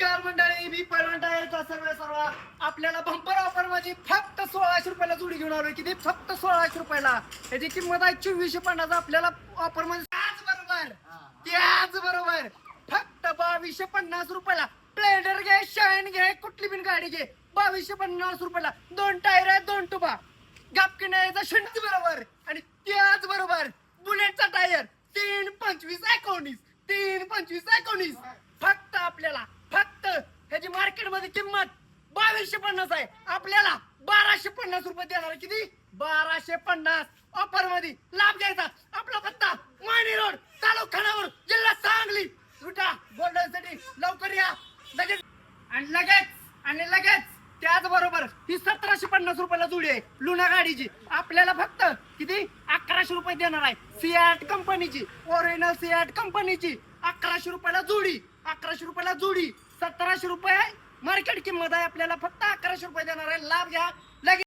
नमस्कार मंडळी, मी पैलवान टायरचा सर्व आपल्याला बंपर ऑफर मध्ये फक्त 1600 रुपयाला जोडी घेऊन आलोय. किती? फक्त 1600 रुपयाला. याची किंमत आहे 2450. आपल्याला ऑफर मध्ये त्याच बरोबर फक्त 2250 रुपयाला. स्प्लेंडर घे, शाईन घे, कुठली पण गाडी घे, 2250 रुपयाला. 2 टायर आहे, 2 टुबा, गापकिनाचा शंट बरोबर. आणि त्याच बरोबर बुलेटचा टायर 32519 32519. फक्त आपल्याला फक्त ह्याची मार्केटमध्ये किंमत 2250 आहे. आपल्याला 1250 रुपये देणार. किती? 1250. ऑफर मध्ये लाभ घ्यायचा. आपला पत्ता माणी रोड, तालुका खानापूर, जिल्हा सांगली. उठा गोल्डन सिटी, लवकर या. लगेच त्याच बरोबर ही 1750 रुपयाला जोडी आहे लुना गाडीची. आपल्याला फक्त किती? 1100 रुपये देणार आहे. सियाट कंपनीची, ओरिजिनल सियाट कंपनीची 1100 रुपयाला जोडी. 1100 रुपयाला जोडी. 1700 रुपये मार्केट किंमत आहे. आपल्याला फक्त 1100 रुपये देणार आहे. लाभ घ्या.